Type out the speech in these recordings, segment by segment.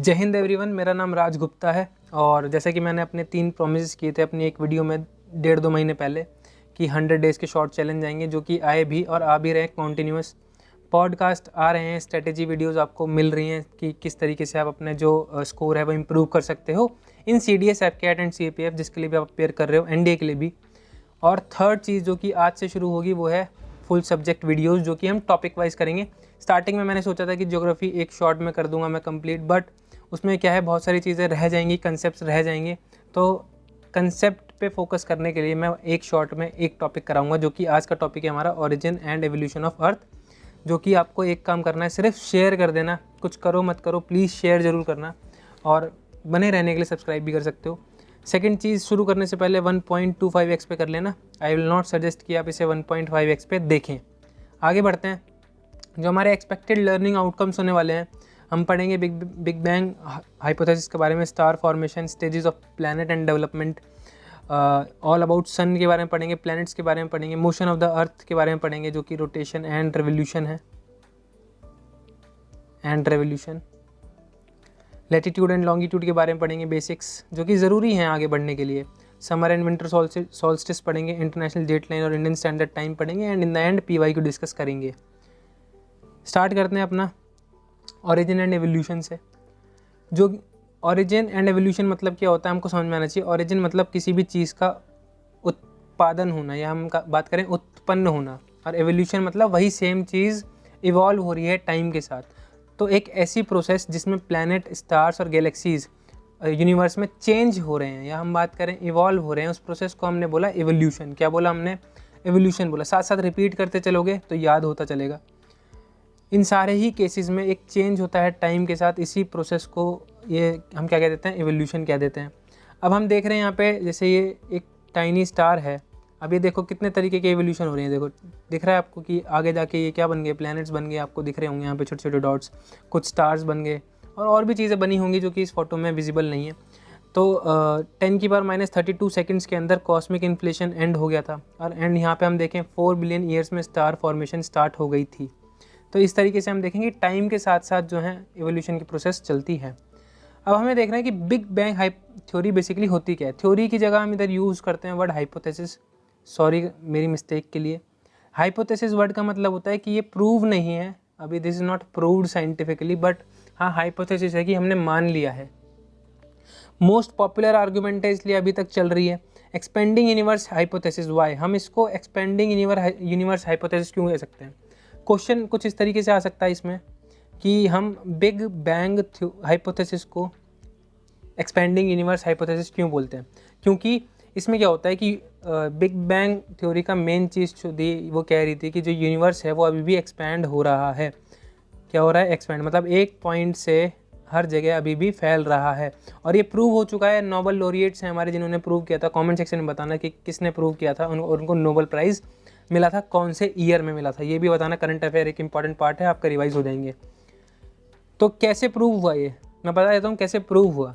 जय हिंद एवरीवन, मेरा नाम राज गुप्ता है। और जैसे कि मैंने अपने 3 प्रोमिस किए थे अपनी एक वीडियो में 1.5-2 महीने पहले कि 100 डेज़ के शॉर्ट चैलेंज आएंगे, जो कि आए भी और आ भी रहे हैं। कॉन्टीन्यूस पॉडकास्ट आ रहे हैं, स्ट्रेटेजी वीडियोस आपको मिल रही हैं कि किस तरीके से आप अपने जो स्कोर है वो इम्प्रूव कर सकते हो इन CDS, FCAT एंड CAPF, जिसके लिए भी आप अपेयर कर रहे हो, NDA के लिए भी। और थर्ड चीज़ जो कि आज से शुरू होगी वो है फुल सब्जेक्ट वीडियोस, जो कि हम टॉपिक वाइज करेंगे। स्टार्टिंग में मैंने सोचा था कि ज्योग्राफी एक शॉर्ट में कर दूंगा मैं कंप्लीट, बट उसमें क्या है, बहुत सारी चीज़ें रह जाएंगी, कंसेप्ट रह जाएंगे। तो कंसेप्ट पे फोकस करने के लिए मैं एक शॉर्ट में एक टॉपिक कराऊंगा, जो कि आज का टॉपिक है हमारा origin and evolution of earth. जो कि आपको एक काम करना है, सिर्फ शेयर कर देना, कुछ करो मत करो, प्लीज़ शेयर ज़रूर करना, और बने रहने के लिए सब्सक्राइब भी कर सकते हो। सेकंड चीज़, शुरू करने से पहले 1.25x पे कर लेना। आई विल नॉट सजेस्ट कि आप इसे 1.5x पे देखें। आगे बढ़ते हैं। जो हमारे एक्सपेक्टेड लर्निंग आउटकम्स होने वाले हैं, हम पढ़ेंगे बिग बैंग हाइपोथेसिस के बारे में, star formation, stages of planet and development, all about sun के बारे में पढ़ेंगे, प्लैनेट्स के बारे में पढ़ेंगे, मोशन ऑफ द अर्थ के बारे में पढ़ेंगे, जो कि रोटेशन एंड रेवोल्यूशन है, लैटिट्यूड एंड लॉन्गिट्यूड के बारे में पढ़ेंगे, बेसिक्स जो कि ज़रूरी हैं आगे बढ़ने के लिए। समर एंड विंटर सॉल्स्टिस पढ़ेंगे, इंटरनेशनल डेट लाइन और इंडियन स्टैंडर्ड टाइम पढ़ेंगे, and in the end PY को डिस्कस करेंगे। स्टार्ट करते हैं अपना ओरिजिन एंड एवोल्यूशन से। जो ओरिजिन एंड एवोल्यूशन मतलब क्या होता है, हमको समझ में आना चाहिए। ओरिजिन मतलब किसी भी चीज़ का उत्पादन होना, या हम बात करें उत्पन्न होना, और एवोल्यूशन मतलब वही सेम चीज़ इवॉल्व हो रही है टाइम के साथ। तो एक ऐसी प्रोसेस जिसमें प्लैनेट, स्टार्स और गैलेक्सीज यूनिवर्स में चेंज हो रहे हैं, या हम बात करें इवॉल्व हो रहे हैं, उस प्रोसेस को हमने बोला एवोल्यूशन। क्या बोला हमने? एवोल्यूशन बोला। साथ साथ रिपीट करते चलोगे तो याद होता चलेगा। इन सारे ही केसेस में एक चेंज होता है टाइम के साथ, इसी प्रोसेस को ये हम क्या कह देते हैं? एवोल्यूशन कह देते हैं। अब हम देख रहे हैं यहाँ पे, जैसे ये एक टाइनी स्टार है। अब ये देखो कितने तरीके के एवोल्यूशन हो रही है। देखो दिख रहा है आपको कि आगे जाके ये क्या बन गए? प्लैनेट्स बन गए, आपको दिख रहे होंगे यहाँ पे छोटे छोटे डॉट्स। कुछ स्टार्स बन गए, और भी चीज़ें बनी होंगी जो कि इस फोटो में विजिबल नहीं है। तो 10⁻32 सेकंड्स के अंदर कॉस्मिक इन्फ्लेशन एंड हो गया था, और एंड यहाँ पे हम देखें 4 बिलियन ईयर्स में स्टार फॉर्मेशन स्टार्ट हो गई थी। तो इस तरीके से हम देखेंगे टाइम के साथ साथ जो है एवोल्यूशन की प्रोसेस चलती है। अब हमें देखना है कि बिग बैंग थ्योरी बेसिकली होती क्या है। थ्योरी की जगह हम इधर यूज़ करते हैं वर्ड हाइपोथेसिस। सॉरी मेरी मिस्टेक के लिए। हाइपोथेसिस वर्ड का मतलब होता है कि ये प्रूव नहीं है अभी, this is not proved scientifically, but हाँ हाइपोथेसिस है कि हमने मान लिया है। मोस्ट पॉपुलर आर्गूमेंट है, इसलिए अभी तक चल रही है। Expanding universe hypothesis, why? हम इसको एक्सपेंडिंग यूनिवर्स हाइपोथेसिस क्यों कह सकते हैं? क्वेश्चन कुछ इस तरीके से आ सकता है इसमें कि हम बिग बैंग हाइपोथेसिस को एक्सपेंडिंग यूनिवर्स हाइपोथेसिस क्यों बोलते हैं? क्योंकि इसमें क्या होता है कि बिग बैंग थ्योरी का मेन चीज़ जो थी वो कह रही थी कि जो यूनिवर्स है वो अभी भी एक्सपैंड हो रहा है। क्या हो रहा है? एक्सपैंड मतलब एक पॉइंट से हर जगह अभी भी फैल रहा है, और ये प्रूव हो चुका है। नोबेल लॉरिएट्स हैं हमारे जिन्होंने प्रूव किया था। कमेंट सेक्शन में बताना कि किसने प्रूव किया था, उनको नोबेल प्राइज़ मिला था, कौन से ईयर में मिला था, ये भी बताना। करंट अफेयर एक इंपॉर्टेंट पार्ट है, आपका रिवाइज हो जाएंगे। तो कैसे प्रूव हुआ ये मैं बता देता हूँ कैसे प्रूव हुआ।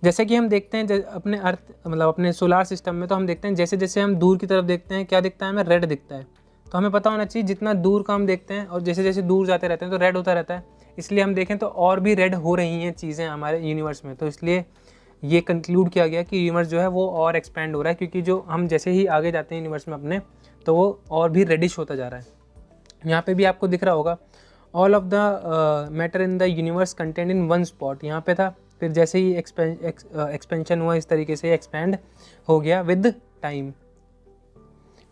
जैसे कि हम देखते हैं अपने अर्थ मतलब अपने सोलार सिस्टम में, तो हम देखते हैं जैसे जैसे हम दूर की तरफ देखते हैं क्या दिखता है हमें? रेड दिखता है। तो हमें पता होना चाहिए जितना दूर का हम देखते हैं और जैसे जैसे दूर जाते रहते हैं तो रेड होता रहता है। इसलिए हम देखें तो और भी रेड हो रही हैं चीज़ें हमारे यूनिवर्स में। तो इसलिए ये कंक्लूड किया गया कि यूनिवर्स जो है वो और एक्सपैंड हो रहा है, क्योंकि जो हम जैसे ही आगे जाते हैं यूनिवर्स में अपने, तो वो और भी रेडिश होता जा रहा है। यहाँ पे भी आपको दिख रहा होगा all of the matter in the universe content in one spot, यहाँ पे था। फिर जैसे ही एक्सपेंशन हुआ, इस तरीके से एक्सपैंड हो गया विद टाइम।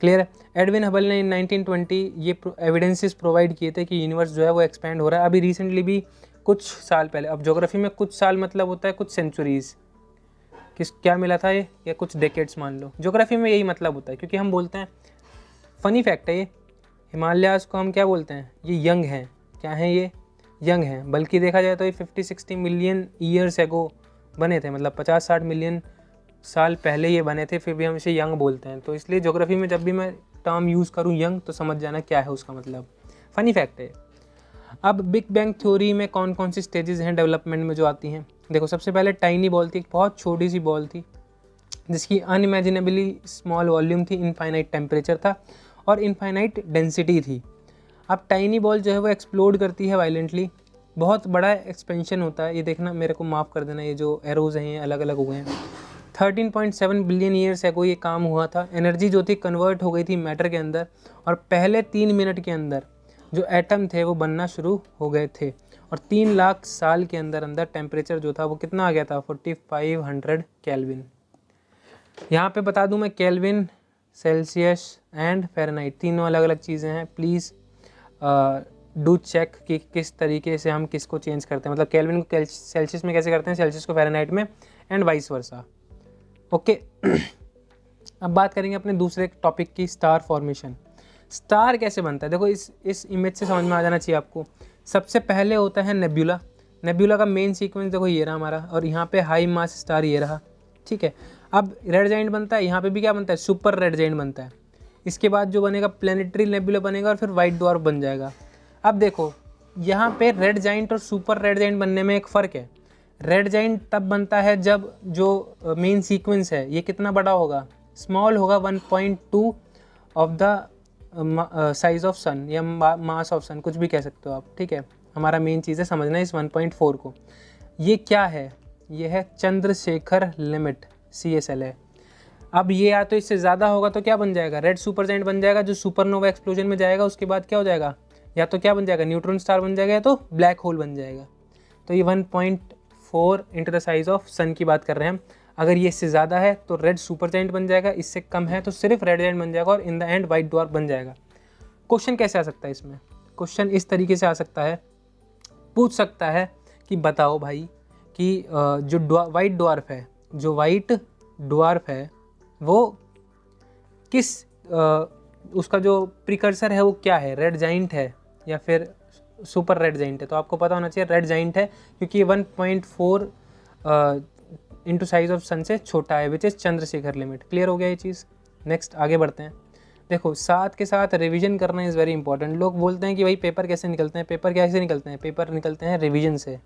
क्लियर है? एडविन हबल ने इन 1920 ये एविडेंसेस प्रोवाइड किए थे कि यूनिवर्स जो है वो एक्सपैंड हो रहा है। अभी रिसेंटली भी कुछ साल पहले, अब ज्योग्राफी में कुछ साल मतलब होता है कुछ सेंचुरीज़, क्या मिला था ये, या कुछ डेकेड्स मान लो। ज्योग्राफी में यही मतलब होता है, क्योंकि हम बोलते हैं, फ़नी फैक्ट है ये, हिमालयाज़ को हम क्या बोलते हैं? ये यंग हैं। क्या हैं ये? यंग हैं। बल्कि देखा जाए तो ये 50-60 मिलियन ईयर्स एगो बने थे, मतलब 50-60 मिलियन साल पहले ये बने थे, फिर भी हम इसे यंग बोलते हैं। तो इसलिए ज्योग्राफी में जब भी मैं टर्म यूज़ करूँ यंग, तो समझ जाना क्या है उसका मतलब। फ़नी फैक्ट है। अब बिग बैंग थ्योरी में कौन कौन सी स्टेजेस हैं डेवलपमेंट में जो आती हैं? देखो, सबसे पहले टाइनी बॉल थी, एक बहुत छोटी सी बॉल थी जिसकी अनइमेजिनेबली स्मॉल वॉल्यूम थी, इनफाइनाइट टेम्परेचर था और इनफाइनाइट डेंसिटी थी। अब टाइनी बॉल जो है वो एक्सप्लोड करती है वायलेंटली, बहुत बड़ा एक्सपेंशन होता है। ये देखना, मेरे को माफ़ कर देना, ये जो एरोज हैं ये अलग अलग हुए हैं। 13.7 बिलियन ईयर्स एगो ये काम हुआ था। एनर्जी जो थी कन्वर्ट हो गई थी मैटर के अंदर, और पहले 3 मिनट के अंदर जो एटम थे वो बनना शुरू हो गए थे, और 3 लाख साल के अंदर अंदर टेम्परेचर जो था वो कितना आ गया था, 4500 केल्विन। यहाँ पे बता दूँ मैं, केल्विन, सेल्सियस एंड फ़ारेनहाइट तीनों अलग अलग चीज़ें हैं। प्लीज़ डू चेक कि किस तरीके से हम किसको चेंज करते हैं, मतलब केल्विन को सेल्सियस में कैसे करते हैं, सेल्सियस को फ़ारेनहाइट में, एंड वाइस वर्सा। ओके। अब बात करेंगे अपने दूसरे टॉपिक की, स्टार फॉर्मेशन। स्टार कैसे बनता है, देखो इस इमेज से समझ में आ जाना चाहिए आपको। सबसे पहले होता है नेब्यूला। नेब्यूला का मेन सीक्वेंस देखो ये रहा हमारा, और यहाँ पे हाई मास स्टार ये रहा, ठीक है। अब रेड जाइंट बनता है, यहाँ पे भी क्या बनता है, सुपर रेड जाइंट बनता है। इसके बाद जो बनेगा प्लेनेटरी नेब्यूला बनेगा, और फिर वाइट ड्वार्फ बन जाएगा। अब देखो यहाँ पे रेड जाइंट और सुपर रेड जाइंट बनने में एक फ़र्क है। रेड जाइंट तब बनता है जब जो मेन सीक्वेंस है ये कितना बड़ा होगा, स्मॉल होगा, 1.2 ऑफ द साइज ऑफ सन या मास ऑफ सन, कुछ भी कह सकते हो आप, ठीक है। हमारा मेन चीज़ है समझना इस 1.4 को। ये क्या है, ये है चंद्रशेखर लिमिट, CSL है। अब ये या तो इससे ज़्यादा होगा तो क्या बन जाएगा, रेड सुपर जाइंट बन जाएगा, जो सुपरनोवा एक्सप्लोजन में जाएगा। उसके बाद क्या हो जाएगा, या तो क्या बन जाएगा, न्यूट्रॉन स्टार बन जाएगा, या तो ब्लैक होल बन जाएगा। तो ये 1.4 इंटू द साइज ऑफ सन की बात कर रहे हैं हम। अगर ये इससे ज़्यादा है तो रेड सुपर जाइंट बन जाएगा, इससे कम है तो सिर्फ रेड जाइंट बन जाएगा, और in the end white dwarf बन जाएगा। क्वेश्चन कैसे आ सकता है इसमें, क्वेश्चन इस तरीके से आ सकता है, पूछ सकता है कि बताओ भाई कि जो वाइट ड्वार्फ है, जो वाइट ड्वार्फ है वो किस उसका जो प्रिकर्सर है वो क्या है, रेड जाइंट है या फिर सुपर रेड जाइंट है। तो आपको पता होना चाहिए रेड जाइंट है, क्योंकि ये 1.4 इंटू साइज ऑफ सन से छोटा है, which is Chandrashekhar limit. Clear हो गया ये चीज़। नेक्स्ट आगे बढ़ते हैं। देखो साथ के साथ रिवीजन करना इज़ वेरी इंपॉर्टेंट। लोग बोलते हैं कि भाई पेपर कैसे निकलते हैं, पेपर कैसे निकलते हैं, पेपर निकलते हैं रिवीजन से।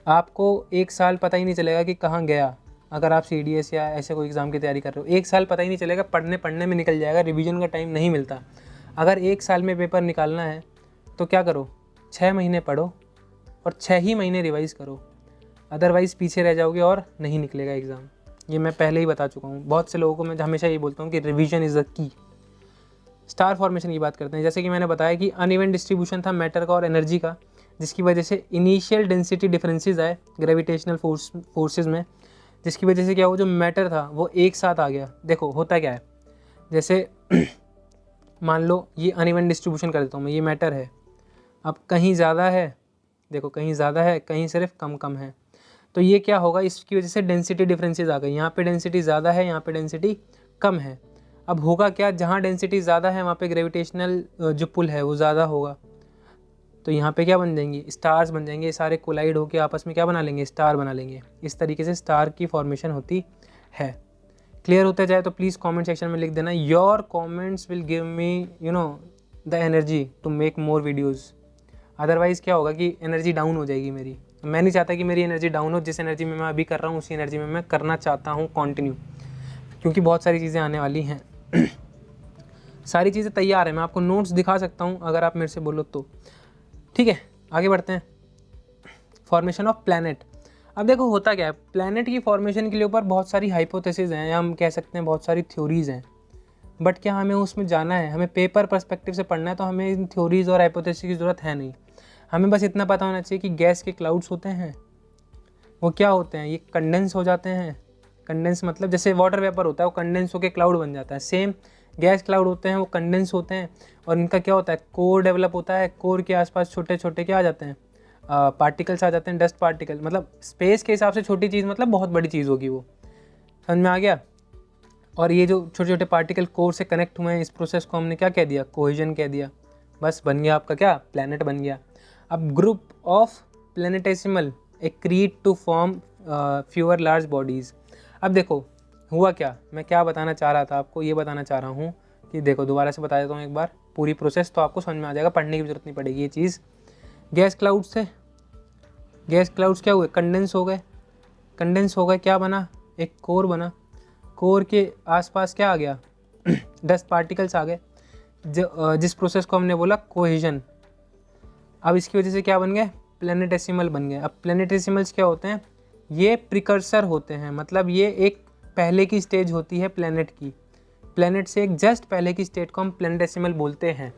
आपको 1 साल पता ही नहीं चलेगा कि कहाँ गया, अगर आप CDS या ऐसे कोई एग्ज़ाम की तैयारी कर रहे हो, 1 साल पता ही नहीं चलेगा, पढ़ने में निकल जाएगा, रिवीजन का टाइम नहीं मिलता। अगर 1 साल में पेपर निकालना है तो क्या करो, 6 महीने पढ़ो और 6 ही महीने रिवाइज़ करो, अदरवाइज़ पीछे रह जाओगे और नहीं निकलेगा एग्ज़ाम। ये मैं पहले ही बता चुका हूँ। बहुत से लोगों को मैं हमेशा ये बोलता हूँ कि revision is the key. Star formation की बात करते हैं। जैसे कि मैंने बताया कि अनइवन डिस्ट्रीब्यूशन था मैटर का और एनर्जी का, जिसकी वजह से इनिशियल डेंसिटी डिफरेंसेस आए ग्रेविटेशनल फोर्सेस में, जिसकी वजह से क्या हुआ, जो मैटर था वो एक साथ आ गया। देखो होता क्या है, जैसे मान लो ये अनइवन डिस्ट्रीब्यूशन कर देता हूँ मैं, ये मैटर है, अब कहीं ज़्यादा है, देखो कहीं ज़्यादा है, कहीं सिर्फ कम कम है, तो ये क्या होगा, इसकी वजह से डेंसिटी डिफरेंसेस आ गए। यहाँ पे डेंसिटी ज़्यादा है, यहाँ पे डेंसिटी कम है। अब होगा क्या, जहाँ डेंसिटी ज़्यादा है वहाँ पे ग्रेविटेशनल जो पुल है वो ज़्यादा होगा, तो यहाँ पे क्या बन जाएंगे, स्टार्स बन जाएंगे। ये सारे कोलाइड होकर आपस में क्या बना लेंगे, स्टार बना लेंगे। इस तरीके से स्टार की फॉर्मेशन होती है। क्लियर होता जाए तो प्लीज़ कमेंट सेक्शन में लिख देना। Your comments will give me the energy to make more videos. Otherwise क्या होगा कि एनर्जी डाउन हो जाएगी मेरी। मैं नहीं चाहता कि मेरी एनर्जी डाउन हो। जिस एनर्जी में मैं अभी कर रहा हूँ उसी एनर्जी में मैं करना चाहता हूँ कंटिन्यू, क्योंकि बहुत सारी चीज़ें आने वाली हैं। सारी चीज़ें तैयार है, मैं आपको नोट्स दिखा सकता हूँ अगर आप मेरे से बोलो तो। ठीक है, आगे बढ़ते हैं। Formation of planet. अब देखो होता क्या है, प्लैनेट की फॉर्मेशन के लिए ऊपर बहुत सारी हाइपोथेसिस हैं, या हम कह सकते हैं बहुत सारी थ्योरीज़ हैं। बट क्या हमें उसमें जाना है, हमें पेपर पर्सपेक्टिव से पढ़ना है, तो हमें इन थ्योरीज़ और हाइपोथेसिस की ज़रूरत है नहीं। हमें बस इतना पता होना चाहिए कि गैस के क्लाउड्स होते हैं, वो क्या होते हैं, ये कंडेंस हो जाते हैं। कंडेंस मतलब जैसे वाटर वेपर होता है, वो कंडेंस होकर क्लाउड बन जाता है। सेम गैस क्लाउड होते हैं, वो कंडेंस होते हैं, और इनका क्या होता है, कोर डेवलप होता है। कोर के आसपास छोटे छोटे क्या आ जाते हैं, पार्टिकल्स आ जाते हैं, डस्ट पार्टिकल। मतलब स्पेस के हिसाब से छोटी चीज़ मतलब बहुत बड़ी चीज़ होगी वो, समझ में आ गया। और ये जो छोटे छोटे पार्टिकल कोर से कनेक्ट हुए हैं, इस प्रोसेस को हमने क्या कह दिया, कोहेजन कह दिया। बस बन गया आपका क्या, प्लैनेट बन गया। अब group of planetesimal accrete to form fewer large bodies. अब देखो हुआ क्या, मैं क्या बताना चाह रहा था आपको, ये बताना चाह रहा हूँ कि देखो दोबारा से बता देता हूँ एक बार पूरी प्रोसेस, तो आपको समझ में आ जाएगा, पढ़ने की जरूरत नहीं पड़ेगी ये चीज़। गैस क्लाउड से, गैस क्लाउड्स क्या हुए, कंडेंस हो गए। कंडेंस हो गए, क्या बना, एक कोर बना। कोर के आसपास क्या आ गया, डस्ट पार्टिकल्स आ गए, जिस प्रोसेस को हमने बोला कोहेजन। अब इसकी वजह से क्या बन गए, प्लैनेटेसिमल बन गए। अब प्लैनेटेसिमल्स क्या होते हैं, ये प्रिकर्सर होते हैं, मतलब ये एक पहले की स्टेज होती है प्लैनेट की, प्लैनेट से एक जस्ट पहले की स्टेट को हम प्लैनेटेसिमल बोलते हैं।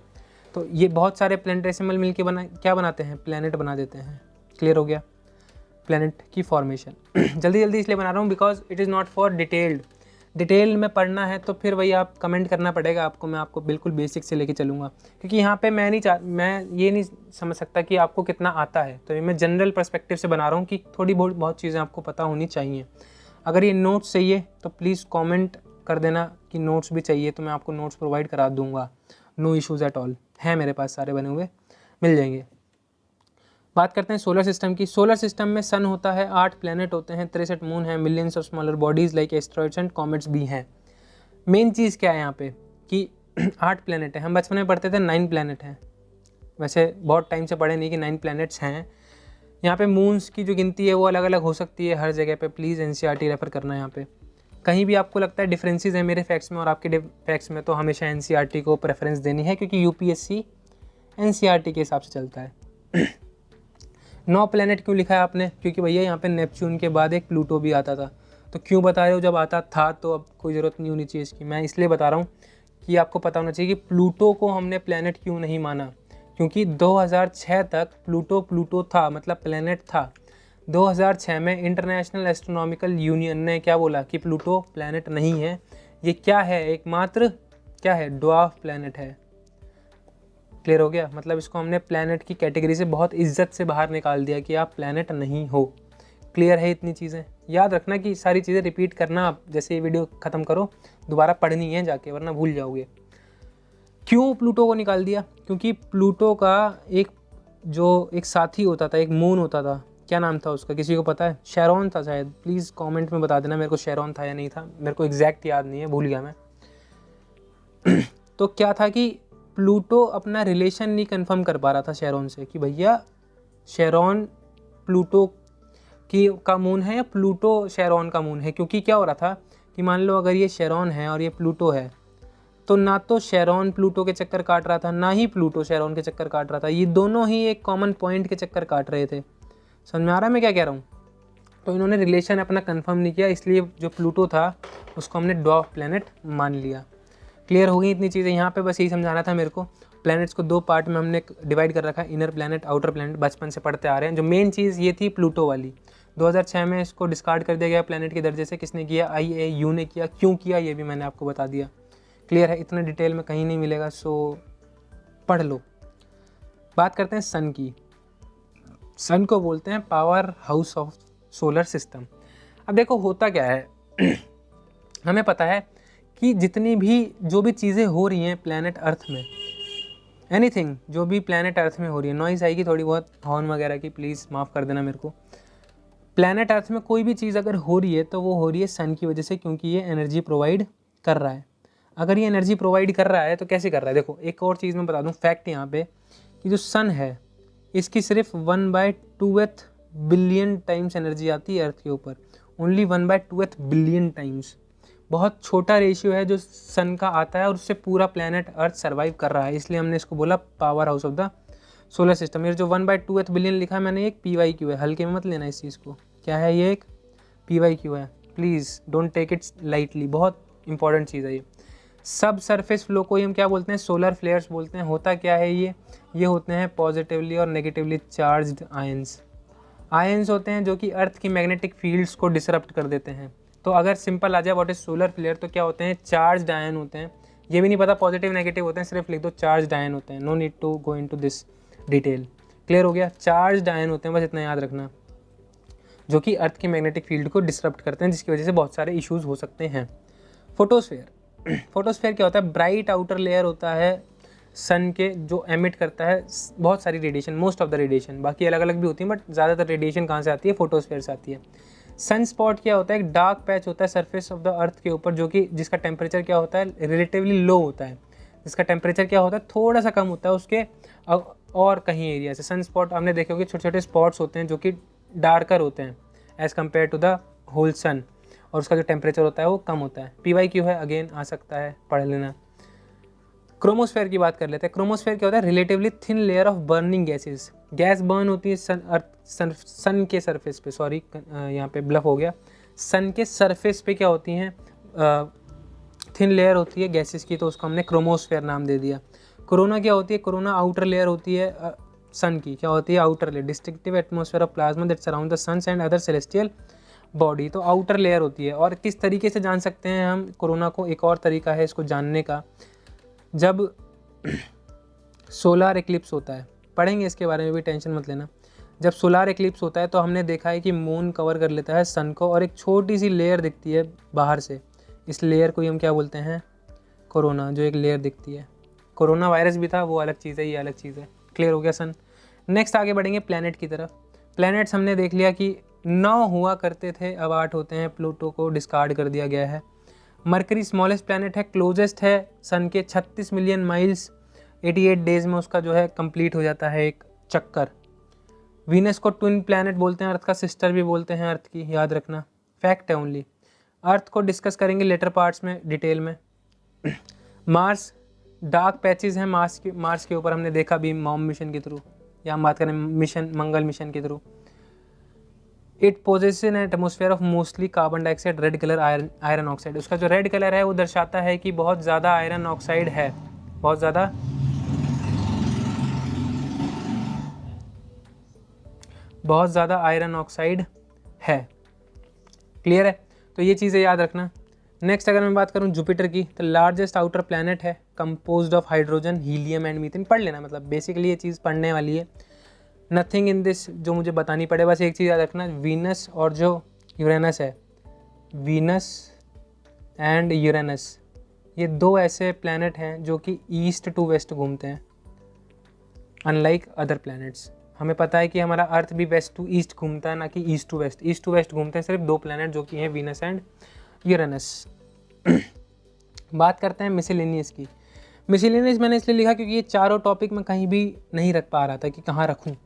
तो ये बहुत सारे प्लैनेटेसिमल मिलके क्या बनाते हैं, प्लैनेट बना देते हैं। क्लियर हो गया प्लैनेट की फॉर्मेशन। जल्दी जल्दी इसलिए बना रहा हूँ because it is not for detail में पढ़ना है तो फिर वही आप कमेंट करना पड़ेगा आपको, मैं आपको बिल्कुल बेसिक से लेके चलूँगा, क्योंकि यहाँ पे मैं ये नहीं समझ सकता कि आपको कितना आता है। तो ये मैं जनरल पर्सपेक्टिव से बना रहा हूँ कि थोड़ी बहुत चीज़ें आपको पता होनी चाहिए। अगर ये नोट्स चाहिए तो प्लीज़ कमेंट कर देना कि नोट्स भी चाहिए, तो मैं आपको नोट्स प्रोवाइड करा दूँगा, नो इश्यूज़ एट ऑल, है मेरे पास सारे बने हुए, मिल जाएंगे। बात करते हैं सोलर सिस्टम की। सोलर सिस्टम में सन होता है, 8 प्लैनेट होते हैं, 63 मून है, millions of smaller bodies like asteroids and comets भी हैं। मेन चीज़ क्या है यहाँ पे कि 8 प्लैनेट है। हम बचपन में पढ़ते थे 9 प्लैनेट हैं, वैसे बहुत टाइम से पढ़े नहीं कि 9 प्लैनेट्स हैं। यहाँ पे मून्स की जो गिनती है वो अलग अलग हो सकती है हर जगह पे, प्लीज़ एनसीईआरटी रेफर करना। यहाँ पे कहीं भी आपको लगता है डिफरेंसेस है मेरे फैक्ट्स में और आपके फैक्ट्स में, तो हमेशा एनसीईआरटी को प्रेफरेंस देनी है, क्योंकि यूपीएससी एनसीईआरटी के हिसाब से चलता है। 9 प्लैनेट क्यों लिखा है आपने, क्योंकि भैया यहाँ पे नेपच्यून के बाद एक प्लूटो भी आता था। तो क्यों बता रहे हो, जब आता था तो अब कोई ज़रूरत नहीं होनी चाहिए इसकी। मैं इसलिए बता रहा हूँ कि आपको पता होना चाहिए कि प्लूटो को हमने प्लैनेट क्यों नहीं माना, क्योंकि 2006 तक प्लूटो था, मतलब प्लैनेट था। 2006 में इंटरनेशनल एस्ट्रोनॉमिकल यूनियन ने क्या बोला कि प्लूटो प्लैनेट नहीं है, ये क्या है, एकमात्र क्या है, ड्वार्फ प्लैनेट है। क्लियर हो गया, मतलब इसको हमने प्लैनेट की कैटेगरी से बहुत इज्जत से बाहर निकाल दिया कि आप प्लैनेट नहीं हो। क्लियर है, इतनी चीज़ें याद रखना कि सारी चीज़ें रिपीट करना, आप जैसे ये वीडियो ख़त्म करो दोबारा पढ़नी है जाके, वरना भूल जाओगे। क्यों प्लूटो को निकाल दिया, क्योंकि प्लूटो का एक साथी होता था, एक मून होता था, क्या नाम था उसका, किसी को पता है? शेरोन था शायद, प्लीज़ कमेंट में बता देना मेरे को शेरोन था या नहीं था, मेरे को एग्जैक्ट याद नहीं है, भूल गया मैं। तो क्या था कि प्लूटो अपना रिलेशन नहीं कंफर्म कर पा रहा था शेरोन से कि भैया शेरोन प्लूटो का मून है या प्लूटो शेरोन का मून है, क्योंकि क्या हो रहा था कि मान लो अगर ये शेरोन है और ये प्लूटो है, तो ना तो शेरोन प्लूटो के चक्कर काट रहा था, ना ही प्लूटो शेरोन के चक्कर काट रहा था, ये दोनों ही एक कॉमन पॉइंट के चक्कर काट रहे थे। समझ में आ रहा है मैं क्या कह रहा हूँ? तो इन्होंने रिलेशन अपना कंफर्म नहीं किया, इसलिए जो प्लूटो था उसको हमने ड्वार्फ प्लैनेट मान लिया। क्लियर हो गई इतनी चीज़ें, यहाँ पे बस यही समझाना था मेरे को। प्लैनेट्स को 2 पार्ट में हमने डिवाइड कर रखा है, इनर प्लैनेट, आउटर प्लैनेट, बचपन से पढ़ते आ रहे हैं। जो मेन चीज़ ये थी प्लूटो वाली, 2006 में इसको डिस्कार्ड कर दिया गया प्लैनेट के दर्जे से। किसने किया? IAU ने किया। क्यों किया ये भी मैंने आपको बता दिया। क्लियर है, इतना डिटेल में कहीं नहीं मिलेगा, सो पढ़ लो। बात करते हैं सन की। सन को बोलते हैं power house of solar system. अब देखो होता क्या है हमें पता है कि जो भी चीज़ें हो रही हैं प्लैनेट अर्थ में, एनीथिंग जो भी प्लैनेट अर्थ में हो रही है, नॉइज़ आएगी थोड़ी बहुत हॉर्न वगैरह की, प्लीज़ माफ़ कर देना मेरे को। प्लैनेट अर्थ में कोई भी चीज़ अगर हो रही है तो वो हो रही है सन की वजह से, क्योंकि ये एनर्जी प्रोवाइड कर रहा है। अगर ये एनर्जी प्रोवाइड कर रहा है तो कैसे कर रहा है? देखो एक और चीज़ मैं बता दूँ, फैक्ट यहाँ पे, कि जो सन है इसकी सिर्फ 1/2 बिलियन टाइम्स एनर्जी आती है अर्थ के ऊपर, ओनली 1/2 बिलियन टाइम्स। बहुत छोटा रेशियो है जो सन का आता है और उससे पूरा प्लैनेट अर्थ सर्वाइव कर रहा है, इसलिए हमने इसको बोला power house of the solar system. ये जो 1/2 बिलियन लिखा है मैंने, एक PYQ है, हल्के में मत लेना इस चीज़ को। क्या है ये? एक PYQ है, please don't take it lightly, बहुत इंपॉर्टेंट चीज़ है ये। सब सरफेस फ्लो को ही हम क्या बोलते हैं? सोलर फ्लेयर्स बोलते हैं। होता क्या है ये होते हैं पॉजिटिवली और नेगेटिवली चार्ज्ड आयंस होते हैं जो कि अर्थ की मैग्नेटिक फील्ड्स को डिसरप्ट कर देते हैं। तो अगर सिंपल आ जाए व्हाट इज सोलर फ्लेयर, तो क्या होते हैं? चार्ज्ड आयन होते हैं। ये भी नहीं पता पॉजिटिव नेगेटिव होते हैं, सिर्फ लिख दो चार्ज्ड आयन होते हैं, no need to go into this detail. Clear हो गया? चार्ज्ड आयन होते हैं, बस इतना याद रखना, जो कि अर्थ की मैग्नेटिक फील्ड को डिसरप्ट करते हैं, जिसकी वजह से बहुत सारे इश्यूज हो सकते हैं। फोटोस्फेयर, फोटोस्फेयर क्या होता है? ब्राइट आउटर लेयर होता है सन के, जो एमिट करता है बहुत सारी radiation, most of the radiation, बाकी अलग अलग भी होती है बट ज़्यादातर रेडिएशन कहाँ से आती है? फोटोस्फेयर से आती है। सन स्पॉट क्या होता है? एक डार्क पैच होता है सरफेस ऑफ द अर्थ के ऊपर, जो कि जिसका टेम्परेचर क्या होता है? रिलेटिवली लो होता है। जिसका टेम्परेचर क्या होता है? थोड़ा सा कम होता है उसके और कहीं एरिया से। सन स्पॉट आपने देखे होंगे, छोटे छोटे स्पॉट्स होते हैं जो कि डार्कर होते हैं as compare to the whole sun, और उसका जो टेम्परेचर होता है वो कम होता है। PYQ है, अगेन आ सकता है, पढ़ लेना। क्रोमोस्फेयर की बात कर लेते हैं। क्रोमोस्फेयर क्या होता है? Relatively thin layer of burning gases. Gas burn होती है सन के सरफेस पे, सॉरी यहाँ पे ब्लफ हो गया, सन के सरफेस पे क्या होती हैं? थिन लेयर होती है गैसेस की, तो उसको हमने क्रोमोस्फेयर नाम दे दिया। कोरोना क्या होती है? कोरोना आउटर लेयर होती है सन की, क्या होती है? Outer layer. Distinctive atmosphere of plasma that surround the suns and other celestial body, तो आउटर लेयर होती है। और किस तरीके से जान सकते हैं हम कोरोना को? एक और तरीका है इसको जानने का, जब सोलार एक्लिप्स होता है, पढ़ेंगे इसके बारे में भी, टेंशन मत लेना। जब सोलार एक्लिप्स होता है तो हमने देखा है कि मून कवर कर लेता है सन को और एक छोटी सी लेयर दिखती है बाहर से, इस लेयर को ही हम क्या बोलते हैं? कोरोना, जो एक लेयर दिखती है। कोरोना वायरस भी था, वो अलग चीज़ है, ये अलग चीज़ है। क्लियर हो गया सन? नेक्स्ट आगे बढ़ेंगे प्लैनेट की तरफ। प्लैनेट्स हमने देख लिया कि 9 हुआ करते थे, अब 8 होते हैं। प्लूटो को डिस्कार्ड कर दिया गया है। मरकरी स्मॉलेस्ट प्लैनेट है, क्लोजेस्ट है सन के 36 मिलियन माइल्स, 88 डेज में उसका जो है कंप्लीट हो जाता है एक चक्कर। वीनस को ट्विन प्लैनेट बोलते हैं, अर्थ का सिस्टर भी बोलते हैं अर्थ की, याद रखना, फैक्ट है ओनली। अर्थ को डिस्कस करेंगे लेटर पार्ट्स में डिटेल में। मार्स, डार्क पैचेस हैं मार्स के ऊपर, हमने देखा भी मॉम मिशन के थ्रू, या हम बात करें मिशन मंगल मिशन के थ्रू। It poses an atmosphere of mostly carbon dioxide, red colour iron oxide. उसका जो रेड कलर है वो दर्शाता है कि बहुत ज़्यादा आयरन ऑक्साइड है, बहुत ज़्यादा आयरन ऑक्साइड है। क्लियर है? तो ये चीज़ें याद रखना। नेक्स्ट अगर मैं बात करूँ जुपिटर की, तो लार्जेस्ट आउटर प्लैनेट है, composed of hydrogen, helium and methane. पढ़ लेना, मतलब बेसिकली ये चीज़ पढ़ने वाली है। नथिंग इन दिस जो मुझे बतानी पड़े, बस एक चीज़ याद रखना, वीनस और जो यूरेनस है, वीनस एंड यूरेनस, ये 2 ऐसे प्लैनेट हैं जो कि ईस्ट टू वेस्ट घूमते हैं, अनलाइक अदर प्लैनेट्स। हमें पता है कि हमारा अर्थ भी वेस्ट टू ईस्ट घूमता है, ना कि east to west. East to west घूमते हैं सिर्फ 2 प्लैनेट, जो कि हैं वीनस एंड यूरेनस। बात करते हैं मिसलेनियस की। मिसलेनियस मैंने इसलिए लिखा क्योंकि ये चारों टॉपिक में कहीं भी नहीं रख पा रहा था कि कहाँ रखूँ।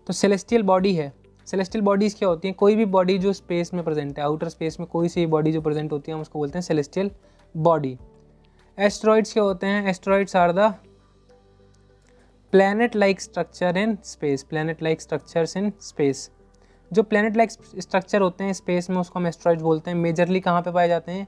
तो सेलेस्टियल बॉडी है। सेलेस्टियल बॉडीज़ क्या होती हैं? कोई भी बॉडी जो स्पेस में प्रेजेंट है, आउटर स्पेस में कोई सी बॉडी जो प्रेजेंट होती है, हम उसको बोलते हैं सेलेस्टियल बॉडी। एस्ट्रॉइड्स क्या होते हैं? Asteroids are the planet like structure in space, planet like structures in space. जो प्लैनेट लाइक स्ट्रक्चर होते हैं स्पेस में, उसको हम एस्ट्रॉइड्स बोलते हैं। मेजरली कहाँ पे पाए जाते हैं?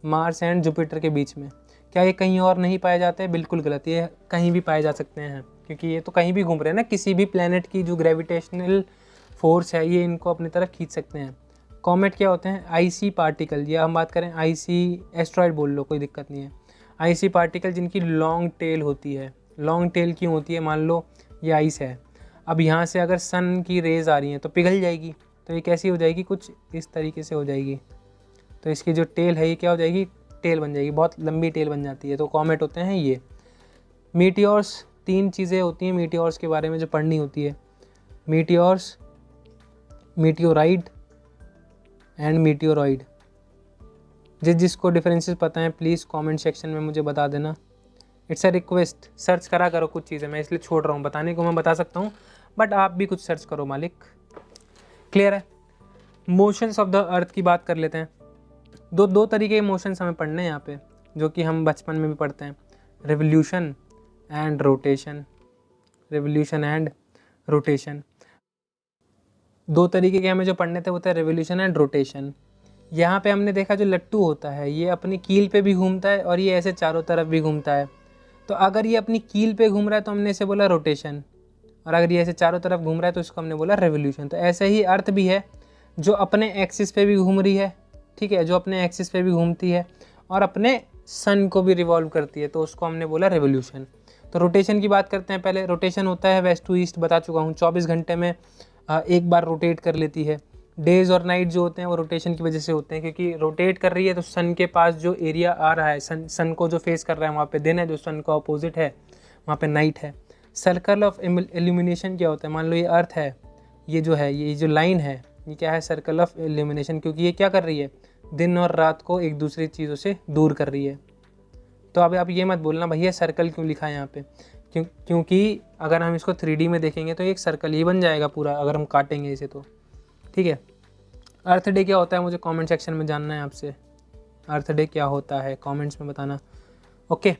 मार्स एंड जुपिटर के बीच में। क्या ये कहीं और नहीं पाए जाते हैं? बिल्कुल गलत, ये कहीं भी पाए जा सकते हैं, क्योंकि ये तो कहीं भी घूम रहे हैं ना। किसी भी प्लैनेट की जो ग्रेविटेशनल फोर्स है, ये इनको अपनी तरफ खींच सकते हैं। कॉमेट क्या होते हैं? आईसी पार्टिकल, या हम बात करें आईसी एस्ट्रॉइड बोल लो, कोई दिक्कत नहीं है। आईसी पार्टिकल जिनकी लॉन्ग टेल होती है। लॉन्ग टेल क्यों होती है? मान लो ये आइस है, अब यहाँ से अगर सन की रेज़ आ रही हैं तो पिघल जाएगी, तो ये कैसी हो जाएगी? कुछ इस तरीके से हो जाएगी। तो इसकी जो टेल है ये क्या हो जाएगी? टेल बन जाएगी, बहुत लंबी टेल बन जाती है। तो कॉमेट होते हैं ये। मीटियोर्स, 3 चीज़ें होती हैं मीटियोर्स के बारे में जो पढ़नी होती है। Meteors, meteoroid and meteoroid. जिसको डिफरेंसेस पता है प्लीज़ कमेंट सेक्शन में मुझे बता देना। इट्स अ रिक्वेस्ट, सर्च करा करो कुछ चीज़ें, मैं इसलिए छोड़ रहा हूँ, बताने को मैं बता सकता हूँ बट आप भी कुछ सर्च करो मालिक। क्लियर है? मोशंस ऑफ द अर्थ की बात कर लेते हैं। दो तरीके के मोशंस हमें पढ़ने हैं यहाँ पे, जो कि हम बचपन में भी पढ़ते हैं, revolution and rotation. Revolution and rotation 2 तरीके के हमें जो पढ़ने थे वो थे रिवोल्यूशन एंड रोटेशन। यहाँ पे हमने देखा जो लट्टू होता है ये अपनी कील पे भी घूमता है और ये ऐसे चारों तरफ भी घूमता है। तो अगर ये अपनी कील पे घूम रहा है तो हमने इसे बोला रोटेशन, और अगर ये ऐसे चारों तरफ घूम रहा है तो इसको हमने बोला रिवोल्यूशन। तो ऐसे ही अर्थ भी है, जो अपने एक्सिस पे भी घूम रही है, ठीक है, जो अपने एक्सिस पे भी घूमती है और अपने सन को भी रिवॉल्व करती है, तो उसको हमने बोला रिवोल्यूशन। तो रोटेशन की बात करते हैं पहले। रोटेशन होता है वेस्ट टू ईस्ट, बता चुका हूँ, 24 घंटे में एक बार रोटेट कर लेती है। डेज़ और नाइट जो होते हैं वो रोटेशन की वजह से होते हैं, क्योंकि रोटेट कर रही है तो सन के पास जो एरिया आ रहा है, सन को जो फेस कर रहा है वहाँ पे दिन है, जो सन का अपोजिट है वहाँ पे नाइट है। सर्कल ऑफ इल्यूमिनेशन क्या होता है? मान लो ये अर्थ है, ये जो है, ये जो लाइन है, ये क्या है? सर्कल ऑफ इल्यूमिनेशन, क्योंकि ये क्या कर रही है? दिन और रात को एक दूसरी चीज़ों से दूर कर रही है। तो अब आप ये मत बोलना भैया सर्कल क्यों लिखा है यहाँ पे, क्योंकि अगर हम इसको 3D में देखेंगे तो एक सर्कल ही बन जाएगा पूरा, अगर हम काटेंगे इसे तो, ठीक है। अर्थ डे क्या होता है मुझे कमेंट सेक्शन में जानना है आपसे। अर्थ डे क्या होता है कमेंट्स में बताना, okay.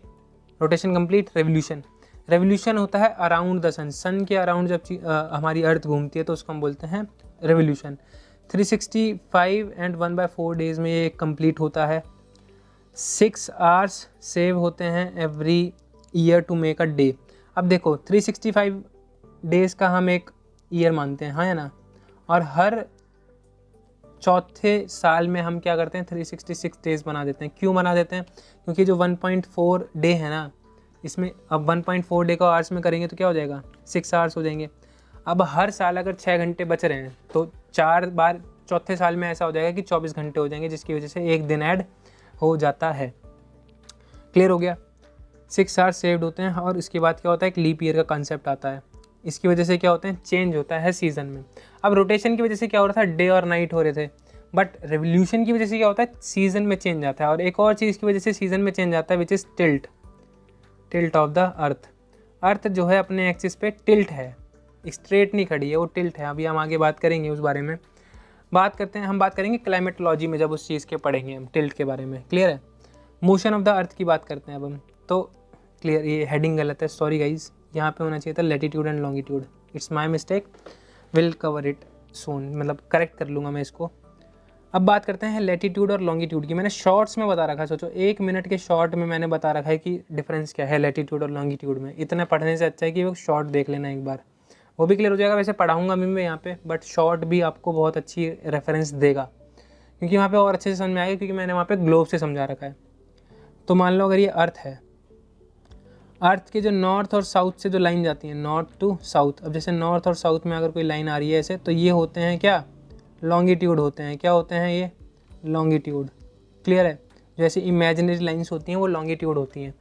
Rotation complete. Revolution, revolution होता है अराउंड द सन, सन के अराउंड जब हमारी अर्थ घूमती है तो उसको हम बोलते हैं रेवोल्यूशन। 365 एंड 1/4 डेज़ में ये कंप्लीट होता है। 6 आवर्स सेव होते हैं every year to make a day. अब देखो 365 डेज़ का हम एक ईयर मानते हैं, हाँ या ना, और हर चौथे साल में हम क्या करते हैं 366 डेज़ बना देते हैं। क्यों बना देते हैं? क्योंकि जो 1.4 डे है ना, इसमें अब 1.4 डे को आवर्स में करेंगे तो क्या हो जाएगा, 6 आवर्स हो जाएंगे। अब हर साल अगर 6 घंटे बच रहे हैं तो 4 बार चौथे साल में ऐसा हो जाएगा कि 24 घंटे हो जाएंगे, जिसकी वजह से एक दिन ऐड हो जाता है। क्लियर हो गया? 6 आवर्स सेव्ड होते हैं। और इसके बाद क्या होता है, एक लीप ईयर का कॉन्सेप्ट आता है। इसकी वजह से क्या होते हैं, चेंज होता है सीज़न में। अब रोटेशन की वजह से क्या हो रहा था, डे और नाइट हो रहे थे, बट रेवोल्यूशन की वजह से क्या होता है, सीज़न में चेंज आता है। और एक और चीज़ की वजह से सीज़न में चेंज आता है, which is tilt, tilt of the earth. Earth जो है अपने एक्सिस पे टिल्ट है, स्ट्रेट नहीं खड़ी है, वो टिल्ट है। अभी हम आगे बात करेंगे उस बारे में। बात करते हैं, हम बात करेंगे क्लाइमेटोलॉजी में जब उस चीज़ के पढ़ेंगे हम टिल्ट के बारे में। क्लियर है? मोशन ऑफ द अर्थ की बात करते हैं अब हम। तो क्लियर, ये हेडिंग गलत है, सॉरी गाइज, यहाँ पे होना चाहिए था latitude and longitude. It's my mistake, will cover it सून, मतलब करेक्ट कर लूँगा मैं इसको। अब बात करते हैं लैटिट्यूड और लॉन्गिट्यूड की। मैंने शॉर्ट्स में बता रखा है, सोचो 1 मिनट के शॉर्ट में मैंने बता रखा है कि डिफरेंस क्या है लैटिट्यूड और लॉन्गिट्यूड में। इतना पढ़ने से अच्छा है कि वो शॉर्ट देख लेना एक बार, वो भी क्लियर हो जाएगा। वैसे पढ़ाऊँगा मैं यहाँ पे, बट शॉर्ट भी आपको बहुत अच्छी रेफरेंस देगा, क्योंकि वहाँ पे और अच्छे से समझ में आएगा, क्योंकि मैंने वहाँ पे ग्लोब से समझा रखा है। तो मान लो अगर ये अर्थ है, अर्थ के जो नॉर्थ और साउथ से जो लाइन जाती है, नॉर्थ टू साउथ, अब जैसे नॉर्थ और साउथ में अगर कोई लाइन आ रही है ऐसे, तो ये होते हैं क्या, लॉन्गिट्यूड होते हैं। क्या होते हैं ये, लॉन्गिट्यूड। क्लियर है? जैसे इमेजिनरी लाइंस होती हैं वो लॉन्गिट्यूड होती हैं।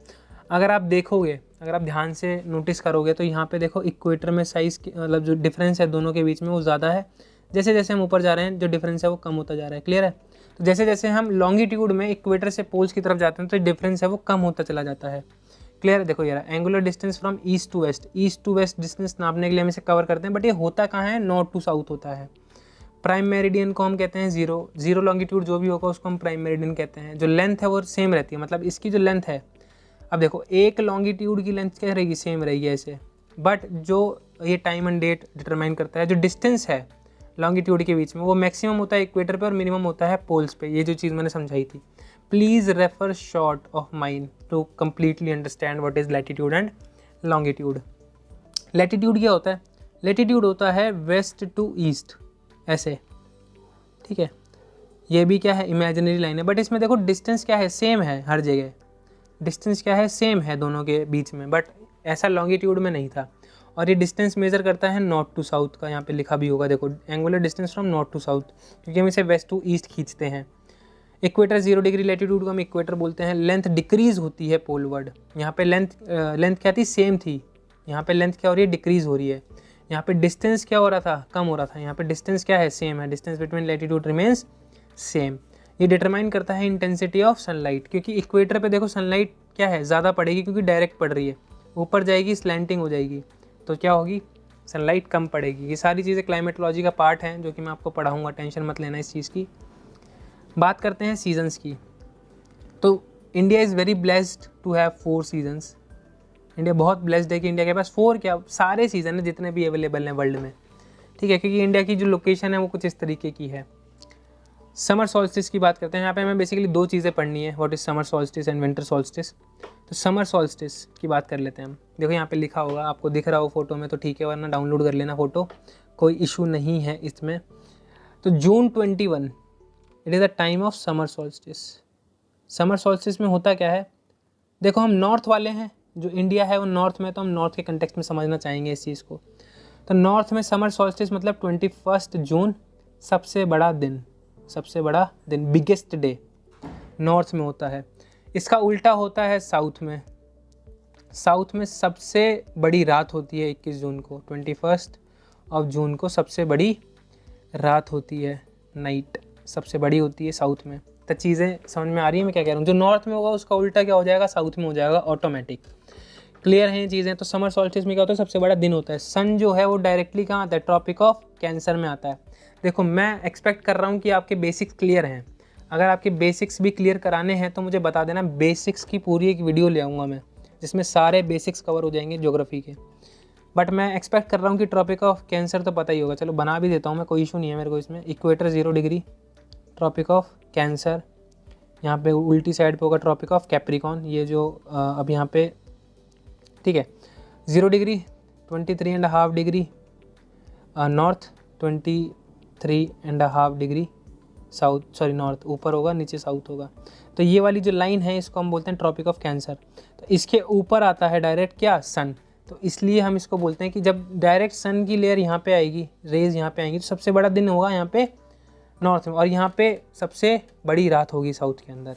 अगर आप देखोगे, अगर आप ध्यान से नोटिस करोगे तो यहाँ पे देखो इक्वेटर में साइज़ मतलब जो डिफरेंस है दोनों के बीच में वो ज़्यादा है। जैसे जैसे हम ऊपर जा रहे हैं जो डिफरेंस है वो कम होता जा रहा है। क्लियर है? तो जैसे जैसे हम लॉन्गिट्यूड में इक्वेटर से पोल्स की तरफ जाते हैं तो डिफरेंस है वो कम होता चला जाता है। क्लियर है? देखो यार, angular distance from east to west, east to west distance नापने के लिए हम इसे कवर करते हैं, बट ये होता कहाँ है, नॉर्थ टू साउथ होता है। प्राइम मेरिडियन को हम कहते हैं जीरो, जीरो लॉन्गिट्यूड जो भी होगा उसको हम प्राइम मेरिडियन कहते हैं। जो लेंथ है वो सेम रहती है, मतलब इसकी जो लेंथ है, अब देखो एक लॉन्गिट्यूड की लेंथ क्या रहेगी, सेम रहेगी ऐसे, बट जो ये टाइम एंड डेट डिटरमाइन करता है, जो डिस्टेंस है लॉन्गिट्यूड के बीच में, वो मैक्सिमम होता है इक्वेटर पे और मिनिमम होता है पोल्स पे। ये जो चीज़ मैंने समझाई थी। Please refer short of mine to completely understand what is latitude and longitude. Latitude क्या होता है, लैटिट्यूड होता है वेस्ट टू ईस्ट ऐसे, ठीक है। ये भी क्या है, इमेजिनरी लाइन है, बट इसमें देखो डिस्टेंस क्या है, सेम है हर जगह, डिस्टेंस क्या है, सेम है दोनों के बीच में, बट ऐसा लॉन्गिट्यूड में नहीं था। और ये डिस्टेंस मेजर करता है नॉर्थ टू साउथ का, यहाँ पे लिखा भी होगा देखो, angular distance from north to south, क्योंकि हम इसे वेस्ट टू ईस्ट खींचते हैं। इक्वेटर 0 डिग्री लैटिट्यूड को हम इक्वेटर बोलते हैं। लेंथ डिक्रीज होती है पोलवर्ड, यहाँ पे लेंथ क्या थी, सेम थी, यहाँ पे लेंथ क्या हो रही है, डिक्रीज हो रही है। यहाँ पे डिस्टेंस क्या हो रहा था, कम हो रहा था, यहाँ पे डिस्टेंस क्या है, सेम है, distance between latitude remains same. ये डिटरमाइन करता है इंटेंसिटी ऑफ सनलाइट, क्योंकि इक्वेटर पे देखो सनलाइट क्या है, ज़्यादा पड़ेगी क्योंकि डायरेक्ट पड़ रही है, ऊपर जाएगी स्लैंटिंग हो जाएगी, तो क्या होगी, सनलाइट कम पड़ेगी। ये सारी चीज़ें क्लाइमेटोलॉजी का पार्ट हैं जो कि मैं आपको पढ़ाऊँगा, टेंशन मत लेना इस चीज़ की। बात करते हैं सीजन्स की, तो India is very blessed to have 4 seasons. India बहुत ब्लेस्ड है कि इंडिया के पास 4 क्या, सारे सीज़न हैं जितने भी अवेलेबल हैं वर्ल्ड में, ठीक है, क्योंकि इंडिया की जो लोकेशन है वो कुछ इस तरीके की है। समर सॉल्स्टिस की बात करते हैं। यहाँ पे हमें बेसिकली 2 चीज़ें पढ़नी है, what is summer solstice and winter solstice. तो समर सॉल्स्टिस की बात कर लेते हैं हम। देखो यहाँ पे लिखा होगा, आपको दिख रहा हो फोटो में तो ठीक है, वरना डाउनलोड कर लेना फ़ोटो, कोई इशू नहीं है इसमें। तो जून 21 it is the time of summer solstice. Summer solstice में होता क्या है, देखो हम नॉर्थ वाले हैं, जो इंडिया है वो नॉर्थ में, तो हम नॉर्थ के कंटेक्स्ट में समझना चाहेंगे इस चीज़ को। तो नॉर्थ में समर सॉल्स्टिस मतलब 21 जून, सबसे बड़ा दिन, सबसे बड़ा दिन, बिगेस्ट डे नॉर्थ में होता है। इसका उल्टा होता है साउथ में। साउथ में सबसे बड़ी रात होती है 21 जून को, 21 ऑफ जून को सबसे बड़ी रात होती है, नाइट सबसे बड़ी होती है साउथ में। तो चीज़ें समझ में आ रही है मैं क्या कह रहा हूँ। जो नॉर्थ में होगा उसका उल्टा क्या हो जाएगा, साउथ में हो जाएगा ऑटोमेटिक। क्लियर है ये चीज़ें। तो समर सॉल्स्टिस में क्या होता है, सबसे बड़ा दिन होता है। सन जो है वो डायरेक्टली कहाँ आता है, ट्रॉपिक ऑफ कैंसर में आता है। देखो मैं एक्सपेक्ट कर रहा हूँ कि आपके बेसिक्स क्लियर हैं। अगर आपके बेसिक्स भी क्लियर कराने हैं तो मुझे बता देना, बेसिक्स की पूरी एक वीडियो ले आऊँगा मैं, जिसमें सारे बेसिक्स कवर हो जाएंगे ज्योग्राफी के। बट मैं एक्सपेक्ट कर रहा हूँ कि ट्रॉपिक ऑफ कैंसर तो पता ही होगा, चलो बना भी देता हूँ मैं, कोई इशू नहीं है मेरे को इसमें। Equator 0 degree, tropic of cancer, यहाँ पे उल्टी साइड पे होगा ट्रॉपिक ऑफ कैप्रिकॉन, ये जो अब यहाँ पे, ठीक है, 0 degree, 23.5 degree north, 23.5 degree south, sorry north ऊपर होगा, नीचे साउथ होगा। तो ये वाली जो लाइन है इसको हम बोलते हैं ट्रॉपिक ऑफ कैंसर। तो इसके ऊपर आता है डायरेक्ट क्या, सन। तो इसलिए हम इसको बोलते हैं कि जब डायरेक्ट सन की लेयर यहाँ पे आएगी, रेज यहाँ पे आएंगी, तो सबसे बड़ा दिन होगा यहाँ पे नॉर्थ में, और यहाँ पे सबसे बड़ी रात होगी साउथ के अंदर।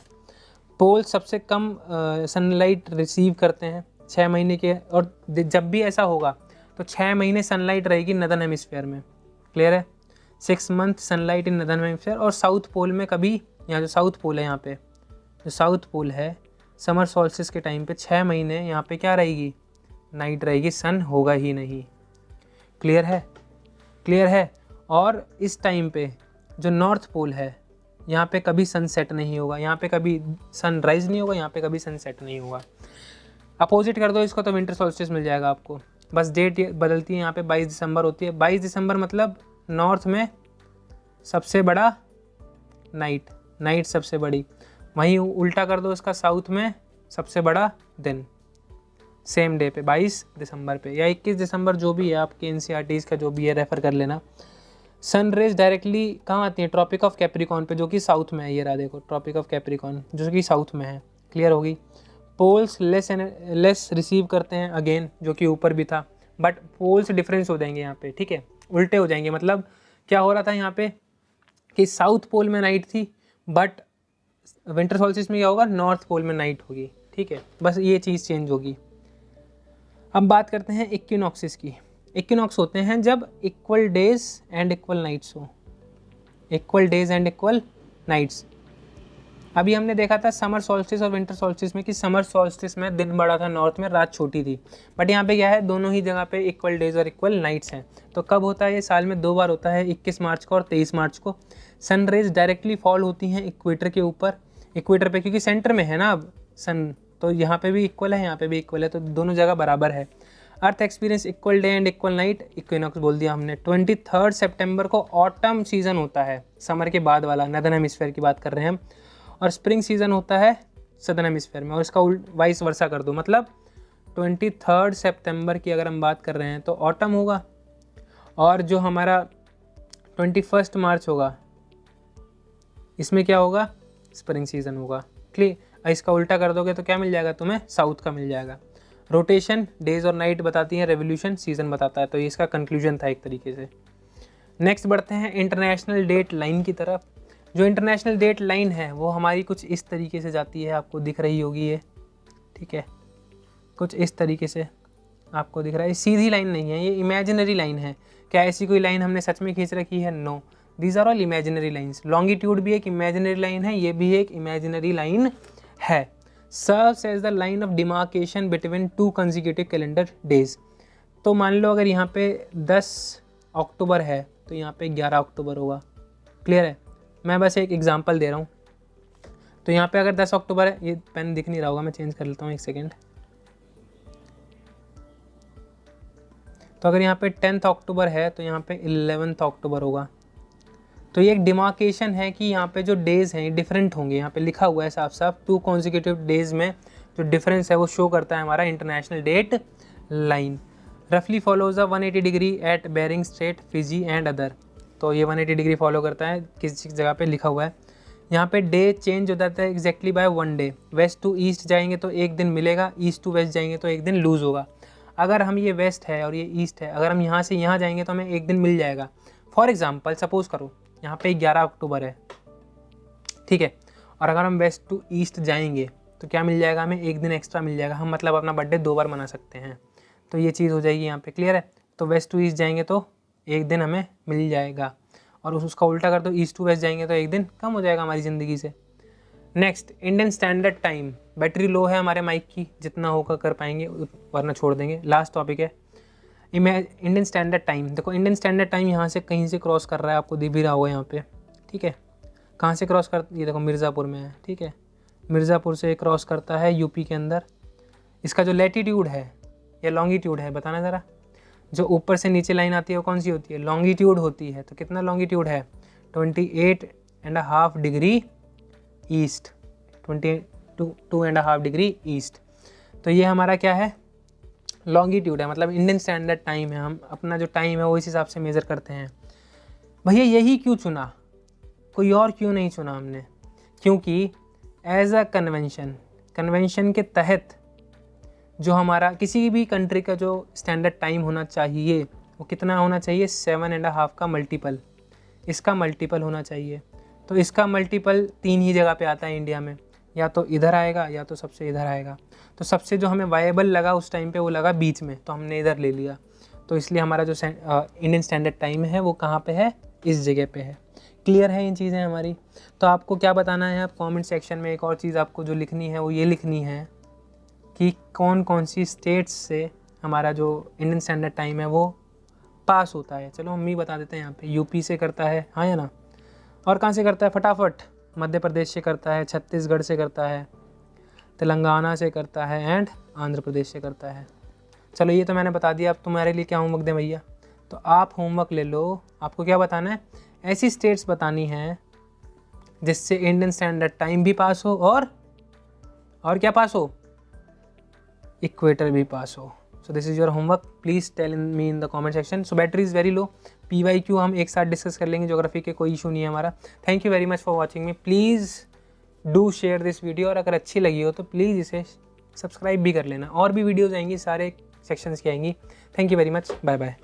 पोल सबसे कम सनलाइट रिसीव करते हैं 6 महीने के, और जब भी ऐसा होगा तो 6 महीने सनलाइट रहेगी नदर्न हेमिस्फीयर में। क्लियर है, 6 मंथ सनलाइट इन नदर्न हेमिस्फीयर। और साउथ पोल में कभी, यहाँ जो साउथ पोल है, यहाँ पे जो साउथ पोल है, समर सॉल्स्टिस के टाइम पे 6 महीने यहाँ पे क्या रहेगी, नाइट रहेगी, सन होगा ही नहीं। क्लियर है, क्लियर है। और इस टाइम पे जो नॉर्थ पोल है, यहाँ पे कभी सनसेट नहीं होगा, यहाँ पे कभी सनराइज नहीं होगा, यहाँ पे कभी सनसेट नहीं होगा। अपोजिट कर दो इसको तो विंटर सॉल्स्टिस मिल जाएगा आपको। बस डेट बदलती है, यहाँ पे 22 दिसंबर होती है। 22 दिसंबर मतलब नॉर्थ में सबसे बड़ा नाइट, नाइट सबसे बड़ी। वहीं उल्टा कर दो इसका, साउथ में सबसे बड़ा दिन, सेम डे पे 22 दिसंबर पे या 21 दिसंबर, जो भी है आपके एनसीईआरटीज़ का जो भी है, रेफ़र कर लेना। सन रेज डायरेक्टली कहाँ आती है, ट्रॉपिक ऑफ कैप्रिकॉन पे, जो कि साउथ में है। ये रहा देखो, ट्रॉपिक ऑफ कैप्रिकॉन जो कि साउथ में है। क्लियर होगी। पोल्स लेस रिसीव करते हैं अगेन, जो कि ऊपर भी था, बट पोल्स डिफरेंस हो जाएंगे यहाँ पे, ठीक है, उल्टे हो जाएंगे। मतलब क्या हो रहा था यहाँ पे कि साउथ पोल में नाइट थी, बट विंटर सॉल्स्टिस में क्या होगा, नॉर्थ पोल में नाइट होगी। ठीक है, बस ये चीज़ चेंज होगी। अब बात करते हैं इक्विनॉक्सिस की। इक्विनॉक्स होते हैं जब equal days and equal nights हो, equal days and equal nights. अभी हमने देखा था समर सॉल्स्टिस और विंटर सॉल्स्टिस में कि समर सॉल्स्टिस में दिन बड़ा था नॉर्थ में, रात छोटी थी। बट यहाँ पे क्या है, दोनों ही जगह पे इक्वल डेज और इक्वल नाइट्स हैं। तो कब होता है ये, साल में 2 बार होता है, 21 मार्च को और 23 मार्च को। सनरेज डायरेक्टली फॉल होती हैं इक्वेटर के ऊपर, इक्वेटर पे क्योंकि सेंटर में है ना अब सन, तो यहाँ पे भी इक्वल है, यहाँ पे भी इक्वल है, तो दोनों जगह बराबर है। Earth experience equal day and equal night, equinox बोल दिया हमने। 23 सितंबर को ऑटम सीजन होता है, समर के बाद वाला, नदर्न हेमिस्फीयर की बात कर रहे हैं हम। और स्प्रिंग सीजन होता है सदर्न हेमिस्फीयर में, और इसका वाइस वर्सा कर दो, मतलब 23 सितंबर की अगर हम बात कर रहे हैं तो ऑटम होगा, और जो हमारा 21 मार्च होगा इसमें क्या होगा, स्प्रिंग सीजन होगा। क्लियर। इसका उल्टा कर दोगे तो क्या मिल जाएगा तुम्हें, साउथ का मिल जाएगा। रोटेशन डेज और नाइट बताती है, रेवोल्यूशन सीजन बताता है। तो ये इसका कंक्लूजन था एक तरीके से। नेक्स्ट बढ़ते हैं इंटरनेशनल डेट लाइन की तरफ। जो इंटरनेशनल डेट लाइन है वो हमारी कुछ इस तरीके से जाती है, आपको दिख रही होगी ये, ठीक है, कुछ इस तरीके से आपको दिख रहा है। सीधी लाइन नहीं है, ये इमेजिनरी लाइन है। क्या ऐसी कोई लाइन हमने सच में खींच रखी है, no, these are all imaginary lines. Longitude भी एक इमेजिनरी लाइन है, ये भी एक इमेजिनरी लाइन है। Serves as the line of demarcation between 2 consecutive calendar days. तो मान लो अगर यहाँ पे 10 अक्टूबर है तो यहाँ पे 11 अक्टूबर होगा। क्लियर है, मैं बस एक एग्जांपल दे रहा हूँ। तो यहाँ पे अगर 10 अक्टूबर है, ये पेन दिख नहीं रहा होगा, मैं चेंज कर लेता हूँ, एक सेकेंड। तो अगर यहाँ पे 10 अक्टूबर है तो यहाँ पे 11 अक्टूबर होगा। तो ये एक डिमार्केशन है कि यहाँ पे जो डेज़ हैं डिफरेंट होंगे। यहाँ पे लिखा हुआ है साफ साफ, 2 कॉन्जिक्यूटिव डेज़ में जो डिफरेंस है वो शो करता है हमारा इंटरनेशनल डेट लाइन। रफली follows a 180 degree at Bering strait, Fiji and other. तो ये 180 डिग्री फॉलो करता है, किसी जगह पे लिखा हुआ है। यहाँ पे डे चेंज हो जाता है exactly by 1 day. West to east जाएंगे तो एक दिन मिलेगा, ईस्ट टू वेस्ट जाएंगे तो एक दिन लूज़ होगा। अगर हम ये वेस्ट है और ये ईस्ट है, अगर हम यहाँ से यहाँ जाएंगे तो हमें एक दिन मिल जाएगा। फॉर एग्जाम्पल सपोज करो यहाँ पे 11 अक्टूबर है, ठीक है, और अगर हम वेस्ट टू ईस्ट जाएंगे तो क्या मिल जाएगा, हमें एक दिन एक्स्ट्रा मिल जाएगा। हम मतलब अपना बर्थडे 2 बार मना सकते हैं। तो ये चीज़ हो जाएगी यहाँ पे। क्लियर है। तो वेस्ट टू ईस्ट जाएंगे तो एक दिन हमें मिल जाएगा, और उसका उल्टा कर दो, ईस्ट टू वेस्ट जाएंगे तो एक दिन कम हो जाएगा हमारी ज़िंदगी से। Next, Indian standard time. Battery low है हमारे माइक की, जितना होगा कर पाएंगे, वरना छोड़ देंगे। लास्ट टॉपिक है इंडियन स्टैंडर्ड टाइम। देखो इंडियन स्टैंडर्ड टाइम यहाँ से कहीं से क्रॉस कर रहा है, आपको दिख भी रहा होगा यहाँ पे, ठीक है। कहाँ से क्रॉस कर, ये देखो मिर्ज़ापुर में है, ठीक है, मिर्ज़ापुर से क्रॉस करता है यूपी के अंदर, इसका जो लैटीट्यूड है या लॉन्गिट्यूड है बताना ज़रा। जो ऊपर से नीचे लाइन आती है वो कौन सी होती है? लॉन्गिट्यूड होती है। तो कितना लॉन्गिट्यूड है? 28.5 डिग्री ईस्ट, 22.5 डिग्री ईस्ट। तो ये हमारा क्या है? लॉन्गिट्यूड है, मतलब इंडियन स्टैंडर्ड टाइम है। हम अपना जो टाइम है वो इस हिसाब से मेज़र करते हैं। भैया यही क्यों चुना, कोई और क्यों नहीं चुना हमने? क्योंकि एज अ कन्वेंशन के तहत जो हमारा किसी भी कंट्री का जो स्टैंडर्ड टाइम होना चाहिए वो कितना होना चाहिए? 7.5 का मल्टीपल, इसका मल्टीपल होना चाहिए। तो इसका मल्टीपल 3 ही जगह पे आता है इंडिया में, या तो इधर आएगा या तो सबसे इधर आएगा। तो सबसे जो हमें वायबल लगा उस टाइम पे वो लगा बीच में, तो हमने इधर ले लिया। तो इसलिए हमारा जो इंडियन स्टैंडर्ड टाइम है वो कहाँ पे है? इस जगह पे है। क्लियर है इन चीज़ें हमारी? तो आपको क्या बताना है? आप कमेंट सेक्शन में एक और चीज़ आपको जो लिखनी है वो ये लिखनी है कि कौन कौन सी स्टेट्स से हमारा जो इंडियन स्टैंडर्ड टाइम है वो पास होता है। चलो हम ही बता देते हैं यहाँ पे। यूपी से करता है, हाँ या ना? और कहाँ से करता है? फटाफट। मध्य प्रदेश से करता है, छत्तीसगढ़ से करता है, तेलंगाना से करता है एंड आंध्र प्रदेश से करता है। चलो ये तो मैंने बता दिया। अब तुम्हारे लिए क्या होमवर्क दें भैया? तो आप होमवर्क ले लो। आपको क्या बताना है? ऐसी स्टेट्स बतानी है जिससे इंडियन स्टैंडर्ड टाइम भी पास हो और क्या पास हो? इक्वेटर भी पास हो। So this is your homework. Please tell me in the comment section. So battery is very low. PYQ हम एक साथ डिस्कस कर लेंगे, ज्योग्राफी के कोई इशू नहीं है हमारा। Thank you very much for watching me. Please do share this video, और अगर अच्छी लगी हो तो प्लीज़ इसे सब्सक्राइब भी कर लेना। और भी वीडियोज़ आएंगी, सारे सेक्शंस की आएंगी। Thank you very much. Bye bye.